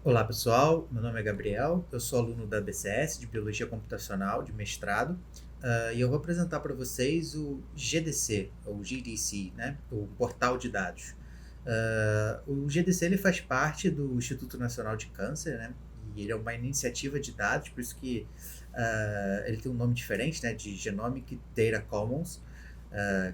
Olá pessoal, meu nome é Gabriel, eu sou aluno da BCS de Biologia Computacional de mestrado, e eu vou apresentar para vocês o GDC, ou GDC, né, o Portal de Dados. O GDC ele faz parte do Instituto Nacional de Câncer, né, e ele é uma iniciativa de dados, por isso que ele tem um nome diferente, né, de Genomic Data Commons,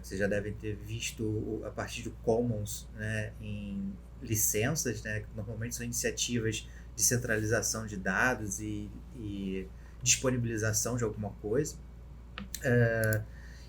que vocês já devem ter visto a partir do Commons, né, em licenças, né, que normalmente são iniciativas de centralização de dados e disponibilização de alguma coisa.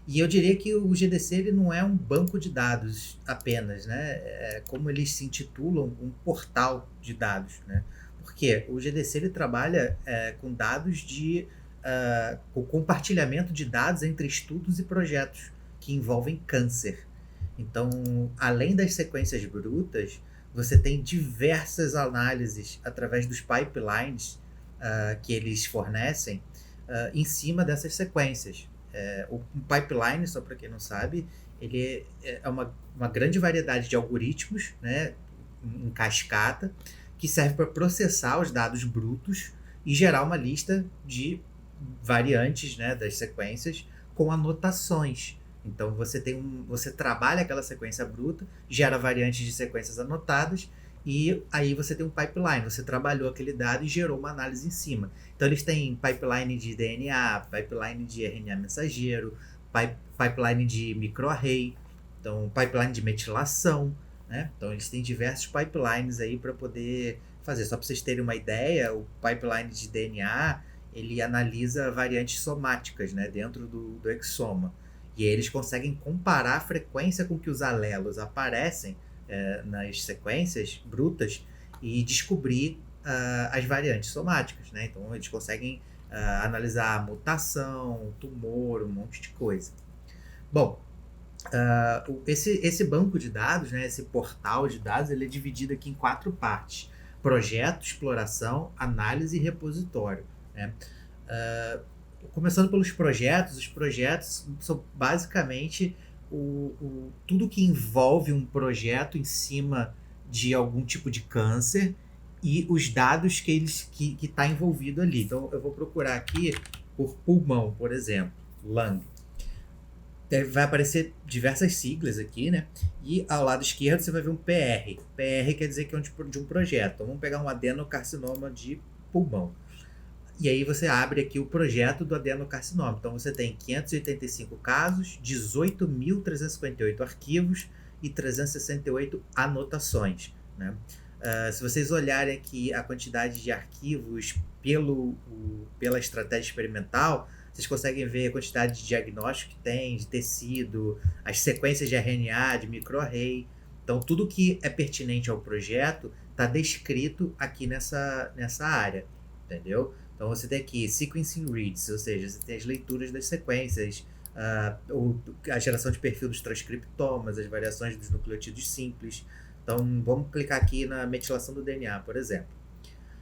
E eu diria que o GDC ele não é um banco de dados apenas, né? Como eles se intitulam, um portal de dados, né? Porque o GDC ele trabalha com dados com compartilhamento de dados entre estudos e projetos que envolvem câncer. Então, além das sequências brutas, você tem diversas análises através dos pipelines que eles fornecem em cima dessas sequências. O pipeline, só para quem não sabe, ele é uma grande variedade de algoritmos, né, em cascata, que serve para processar os dados brutos e gerar uma lista de variantes, né, das sequências com anotações. Então você trabalha aquela sequência bruta, gera variantes de sequências anotadas e aí você tem um pipeline. Você trabalhou aquele dado e gerou uma análise em cima. Então eles têm pipeline de DNA, pipeline de RNA mensageiro, pipeline de microarray, então pipeline de metilação, né? Então eles têm diversos pipelines aí para poder fazer. Só para vocês terem uma ideia, o pipeline de DNA ele analisa variantes somáticas, né, dentro do exoma. E aí eles conseguem comparar a frequência com que os alelos aparecem nas sequências brutas e descobrir as variantes somáticas, né? Então eles conseguem analisar mutação, tumor, um monte de coisa. Bom, esse banco de dados, né, esse portal de dados, ele é dividido aqui em 4 partes: projeto, exploração, análise e repositório, né? Começando pelos projetos, os projetos são basicamente tudo que envolve um projeto em cima de algum tipo de câncer e os dados que está envolvido ali. Então eu vou procurar aqui por pulmão, por exemplo, lung. Vai aparecer diversas siglas aqui, né? E ao lado esquerdo você vai ver um PR. PR quer dizer que é de um projeto. Então vamos pegar um adenocarcinoma de pulmão. E aí você abre aqui o projeto do adenocarcinoma. Então você tem 585 casos, 18.358 arquivos e 368 anotações, né? Se vocês olharem aqui a quantidade de arquivos pela estratégia experimental, vocês conseguem ver a quantidade de diagnóstico que tem, de tecido, as sequências de RNA, de microarray. Então tudo que é pertinente ao projeto está descrito aqui nessa área, entendeu? Então você tem aqui sequencing reads, ou seja, você tem as leituras das sequências, a geração de perfil dos transcriptomas, as variações dos nucleotídeos simples. Então vamos clicar aqui na metilação do DNA, por exemplo.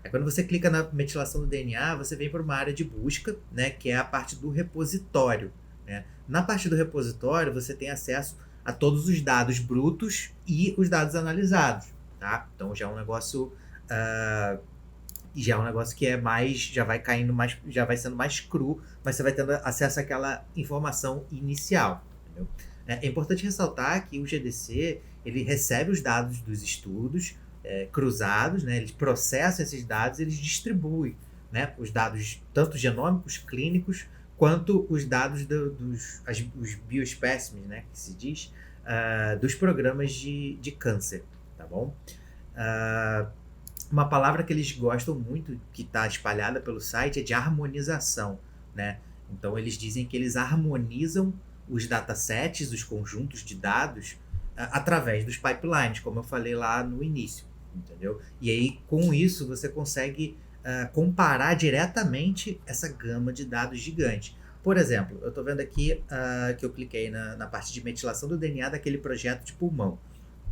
Aí quando você clica na metilação do DNA, você vem para uma área de busca, né, que é a parte do repositório, né? Na parte do repositório você tem acesso a todos os dados brutos e os dados analisados, tá? Então já é um negócio que é mais, já vai caindo mais, já vai sendo mais cru, mas você vai tendo acesso àquela informação inicial, entendeu? É importante ressaltar que o GDC ele recebe os dados dos estudos cruzados, né? Eles processam esses dados, eles distribuem, né, os dados tanto genômicos, clínicos, quanto os dados os bioespécimes, né, que se diz, dos programas de câncer, tá bom? Uma palavra que eles gostam muito, que está espalhada pelo site, é de harmonização, né? Então eles dizem que eles harmonizam os datasets, os conjuntos de dados, através dos pipelines, como eu falei lá no início, entendeu? E aí com isso você consegue comparar diretamente essa gama de dados gigante. Por exemplo, eu estou vendo aqui que eu cliquei na parte de metilação do DNA daquele projeto de pulmão.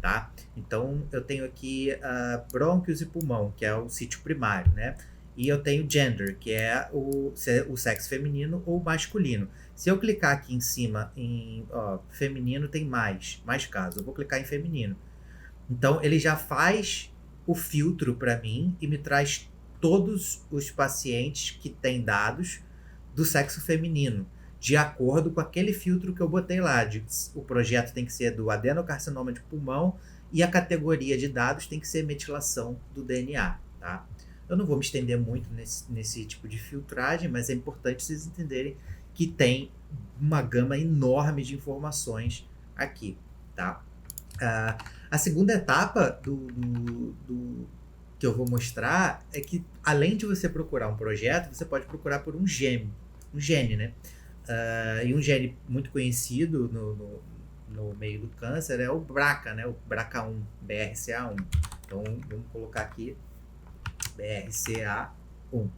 Tá? Então eu tenho aqui brônquios e pulmão, que é o sítio primário, né? E eu tenho gender, que é o sexo feminino ou masculino. Se eu clicar aqui em cima em feminino, tem mais casos. Eu vou clicar em feminino. Então ele já faz o filtro para mim e me traz todos os pacientes que têm dados do sexo feminino, de acordo com aquele filtro que eu botei lá. O projeto tem que ser do adenocarcinoma de pulmão e a categoria de dados tem que ser metilação do DNA, tá? Eu não vou me estender muito nesse tipo de filtragem, mas é importante vocês entenderem que tem uma gama enorme de informações aqui, tá? A segunda etapa que eu vou mostrar é que, além de você procurar um projeto, você pode procurar por um gene, né? E um gene muito conhecido no meio do câncer é o BRCA, né? O BRCA1, BRCA1. Então, vamos colocar aqui BRCA1.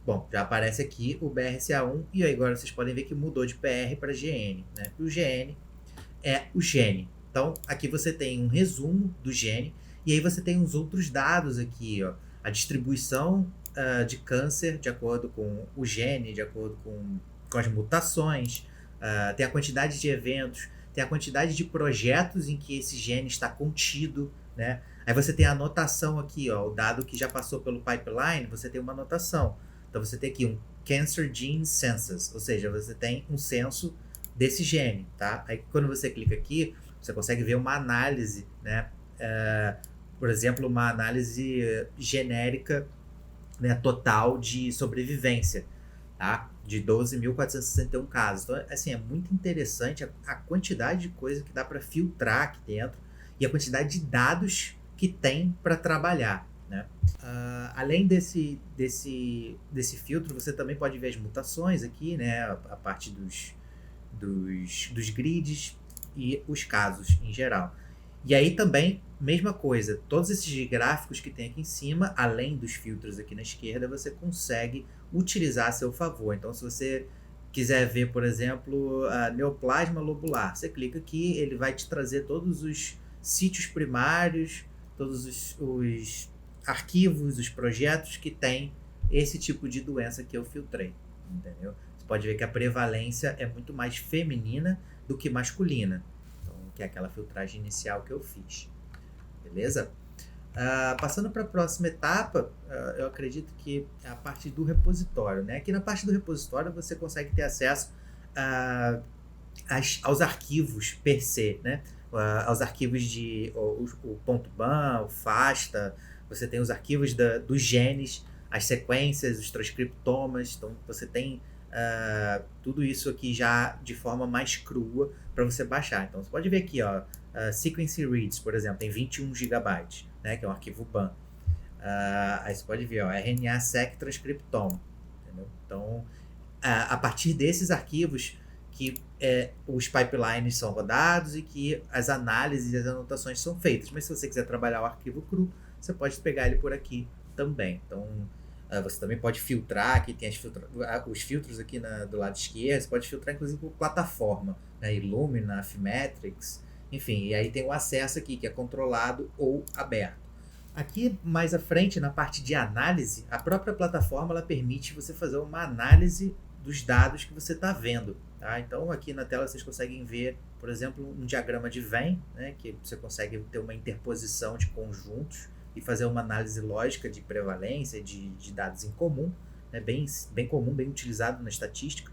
Bom, já aparece aqui o BRCA1 e aí agora vocês podem ver que mudou de PR para GN, né? O GN é o gene. Então, aqui você tem um resumo do gene e aí você tem uns outros dados aqui, ó. A distribuição de câncer de acordo com o gene, de acordo com as mutações, tem a quantidade de eventos, tem a quantidade de projetos em que esse gene está contido, né? Aí você tem a anotação aqui, ó, o dado que já passou pelo pipeline, você tem uma anotação. Então você tem aqui um Cancer Gene Census, ou seja, você tem um censo desse gene, tá? Aí quando você clica aqui, você consegue ver uma análise, né? Por exemplo, uma análise genérica, né, total de sobrevivência, tá? De 12.461 casos. Então, assim, é muito interessante a quantidade de coisa que dá para filtrar aqui dentro e a quantidade de dados que tem para trabalhar, né? Além desse filtro, você também pode ver as mutações aqui, né? A parte dos grids e os casos em geral. E aí também, mesma coisa, todos esses gráficos que tem aqui em cima, além dos filtros aqui na esquerda, você consegue utilizar a seu favor. Então, se você quiser ver, por exemplo, a neoplasma lobular, você clica aqui, ele vai te trazer todos os sítios primários, todos os arquivos, os projetos que tem esse tipo de doença que eu filtrei, entendeu? Você pode ver que a prevalência é muito mais feminina do que masculina, então, que é aquela filtragem inicial que eu fiz, beleza? Passando para a próxima etapa, eu acredito que é a parte do repositório, né? Aqui na parte do repositório você consegue ter acesso aos arquivos per se, né? Aos arquivos o .ban, o FASTA, você tem os arquivos dos genes, as sequências, os transcriptomas, então você tem tudo isso aqui já de forma mais crua para você baixar. Então você pode ver aqui, ó, Sequence Reads, por exemplo, tem 21 GB, né, que é um arquivo BAN. Aí você pode ver, ó, RNA-seq transcriptome, entendeu? Então, a partir desses arquivos que os pipelines são rodados e que as análises e as anotações são feitas. Mas se você quiser trabalhar o arquivo cru, você pode pegar ele por aqui também. Então, você também pode filtrar, aqui tem os filtros aqui do lado esquerdo, você pode filtrar inclusive por plataforma, né? Illumina, Affymetrix, enfim, e aí tem o acesso aqui que é controlado ou aberto. Aqui mais à frente, na parte de análise, a própria plataforma ela permite você fazer uma análise dos dados que você está vendo, tá? Então aqui na tela vocês conseguem ver, por exemplo, um diagrama de Venn, né, que você consegue ter uma interposição de conjuntos e fazer uma análise lógica de prevalência de dados em comum, né, bem comum, bem utilizado na estatística.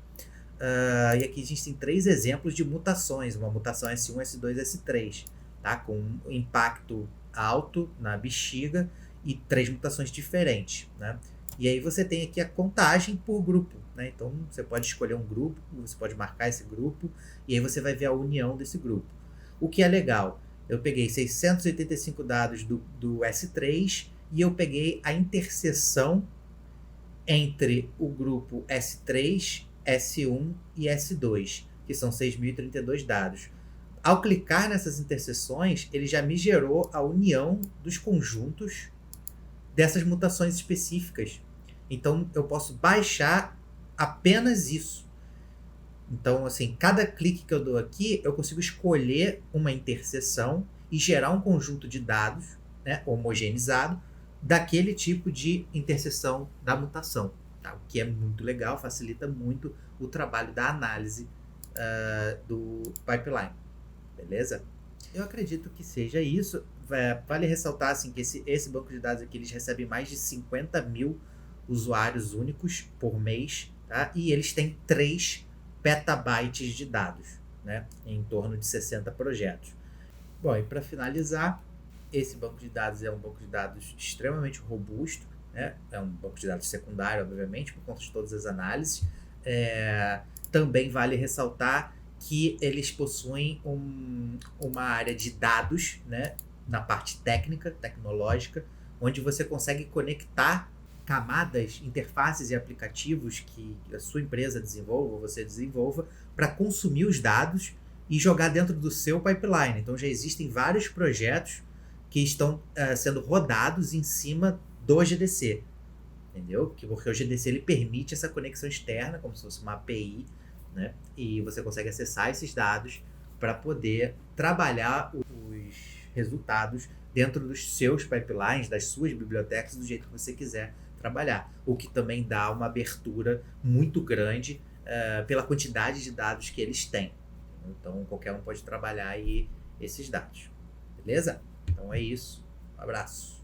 E aqui a gente tem 3 exemplos de mutações, uma mutação S1, S2, S3, tá? Com um impacto alto na bexiga e 3 mutações diferentes, né? E aí você tem aqui a contagem por grupo, né? Então você pode escolher um grupo, você pode marcar esse grupo e aí você vai ver a união desse grupo. O que é legal, eu peguei 685 dados do S3 e eu peguei a interseção entre o grupo S3, S1 e S2, que são 6.032 dados. Ao clicar nessas interseções, ele já me gerou a união dos conjuntos dessas mutações específicas. Então, eu posso baixar apenas isso. Então, assim, cada clique que eu dou aqui, eu consigo escolher uma interseção e gerar um conjunto de dados, né, homogeneizado, daquele tipo de interseção da mutação. Tá? O que é muito legal, facilita muito o trabalho da análise do pipeline. Beleza? Eu acredito que seja isso. vale ressaltar assim, que esse banco de dados aqui, eles recebem mais de 50 mil usuários únicos por mês, tá? E eles têm 3 petabytes de dados, né? Em torno de 60 projetos. Bom, e para finalizar, esse banco de dados é um banco de dados extremamente robusto, né? É um banco de dados secundário, obviamente, por conta de todas as análises. Também vale ressaltar que eles possuem uma área de dados, né? Na parte técnica, tecnológica, onde você consegue conectar camadas, interfaces e aplicativos que a sua empresa desenvolva, ou você desenvolva, para consumir os dados e jogar dentro do seu pipeline. Então já existem vários projetos que estão sendo rodados em cima do GDC, entendeu? Porque o GDC ele permite essa conexão externa, como se fosse uma API, né? E você consegue acessar esses dados para poder trabalhar os resultados dentro dos seus pipelines, das suas bibliotecas, do jeito que você quiser trabalhar. O que também dá uma abertura muito grande pela quantidade de dados que eles têm. Então, qualquer um pode trabalhar aí esses dados. Beleza? Então é isso. Um abraço.